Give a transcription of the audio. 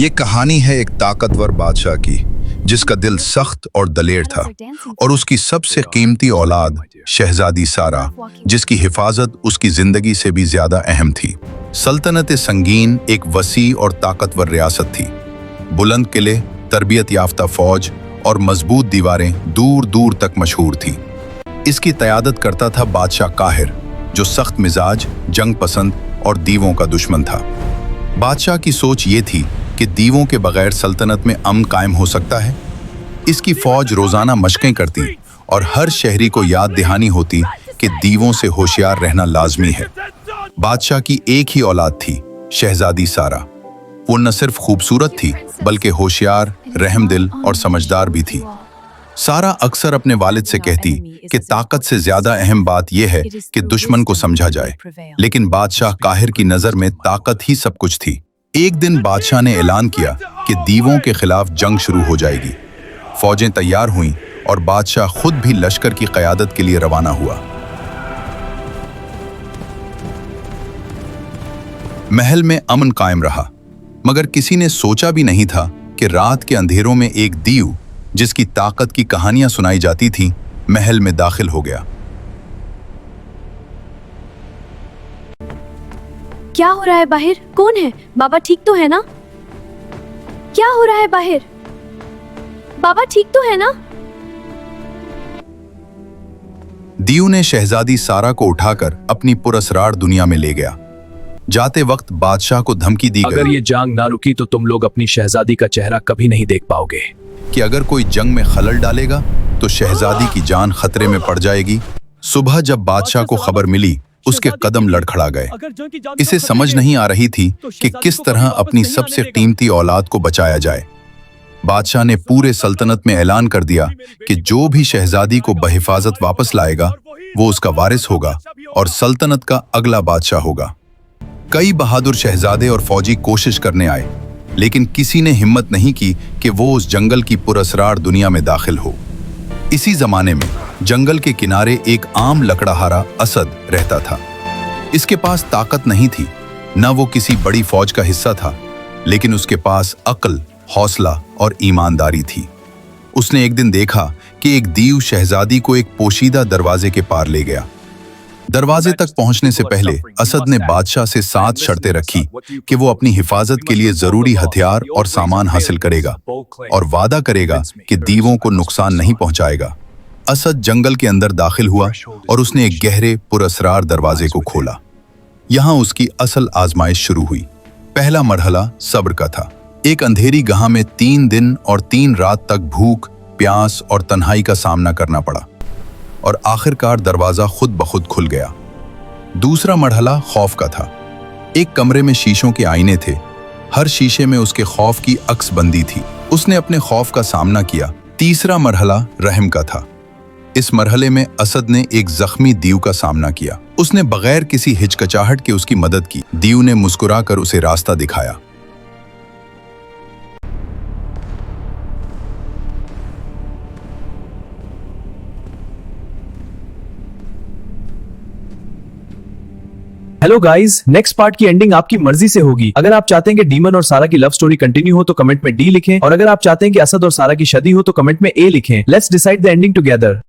ये कहानी है एक ताकतवर बादशाह की जिसका दिल सख्त और दलेर था, और उसकी सबसे कीमती औलाद शहजादी सारा, जिसकी हिफाजत उसकी जिंदगी से भी ज्यादा अहम थी। सल्तनत संगीन एक वसी और ताकतवर रियासत थी। बुलंद किले, तरबियत याफ्ता फौज और मजबूत दीवारें दूर दूर तक मशहूर थी। इसकी क़यादत करता था बादशाह काहिर, जो सख्त मिजाज, जंग पसंद और दीवों का दुश्मन था। बादशाह की सोच ये थी कि दीवों के बगैर सल्तनत में अमन कायम हो सकता है। इसकी फौज रोजाना मशकें करती और हर शहरी को याद दहानी होती कि दीवों से होशियार रहना लाजमी है। बादशाह की एक ही औलाद थी, शहजादी सारा। वो न सिर्फ खूबसूरत थी बल्कि होशियार, रहमदिल और समझदार भी थी। सारा अक्सर अपने वालिद से कहती कि ताकत से ज्यादा अहम बात यह है कि दुश्मन को समझा जाए, लेकिन बादशाह काहिर की नजर में ताकत ही सब कुछ थी। एक दिन बादशाह ने ऐलान किया कि दीवों के खिलाफ जंग शुरू हो जाएगी। फौजें तैयार हुईं और बादशाह खुद भी लश्कर की क़यादत के लिए रवाना हुआ। महल में अमन कायम रहा, मगर किसी ने सोचा भी नहीं था कि रात के अंधेरों में एक दीव, जिसकी ताकत की कहानियां सुनाई जाती थीं, महल में दाखिल हो गया। क्या हो रहा है बाहर? कौन है? बाबा ठीक तो है ना? क्या हो रहा है बाहर? बाबा ठीक तो है ना? दीव ने शहजादी सारा को उठाकर अपनी पुरअसरार दुनिया में ले गया। जाते वक्त बादशाह को धमकी दी गई, अगर ये जंग ना रुकी तो तुम लोग अपनी शहजादी का चेहरा कभी नहीं देख पाओगे, कि अगर कोई जंग में खलल डालेगा तो शहजादी की जान खतरे में पड़ जाएगी। सुबह जब बादशाह को खबर मिली, उसके कदम लड़खड़ा गए। इसे समझ नहीं आ रही थी कि किस तरह अपनी सबसे कीमती औलाद को बचाया जाए। बादशाह ने पूरे सल्तनत में ऐलान कर दिया कि जो भी शहजादी को बहिफाजत वापस लाएगा वो उसका वारिस होगा और सल्तनत का अगला बादशाह होगा। कई बहादुर शहजादे और फौजी कोशिश करने आए, लेकिन किसी ने हिम्मत नहीं की कि वो उस जंगल की पुरअसरार दुनिया में दाखिल हो। इसी जमाने में जंगल के किनारे एक आम लकड़हारा असद रहता था। इसके पास ताकत नहीं थी, न वो किसी बड़ी फौज का हिस्सा था, लेकिन उसके पास अक्ल, हौसला और ईमानदारी थी। उसने एक दिन देखा कि एक दीव शहजादी को एक पोशीदा दरवाजे के पार ले गया। दरवाजे तक पहुंचने से पहले असद ने बादशाह से 7 शर्तें रखी कि वो अपनी हिफाजत के लिए जरूरी हथियार और सामान हासिल करेगा और वादा करेगा कि दीवों को नुकसान नहीं पहुंचाएगा। असद जंगल के अंदर दाखिल हुआ और उसने एक गहरे पुरअसरार दरवाजे को खोला। यहां उसकी असल आजमाइश शुरू हुई। पहला मरहला सब्र का था। एक अंधेरी गाह में 3 दिन और 3 रात तक भूख, प्यास और तन्हाई का सामना करना पड़ा, और आखिरकार दरवाजा खुद ब खुद खुल गया। दूसरा मरहला खौफ का था। एक कमरे में शीशों के आईने थे। हर शीशे में उसके खौफ की अक्स बंदी थी। उसने अपने खौफ का सामना किया। तीसरा मरहला रहम का था। इस मरहले में असद ने एक जख्मी दीव का सामना किया। उसने बगैर किसी हिचकिचाहट के उसकी मदद की। दीव ने मुस्कुराकर उसे रास्ता दिखाया। हेलो गाइस, नेक्स्ट पार्ट की एंडिंग आपकी मर्जी से होगी। अगर आप चाहते हैं कि डीमन और सारा की लव स्टोरी कंटिन्यू हो तो कमेंट में डी लिखें, और अगर आप चाहते हैं कि असद और सारा की शादी हो तो कमेंट में ए लिखें। Let's decide the ending together.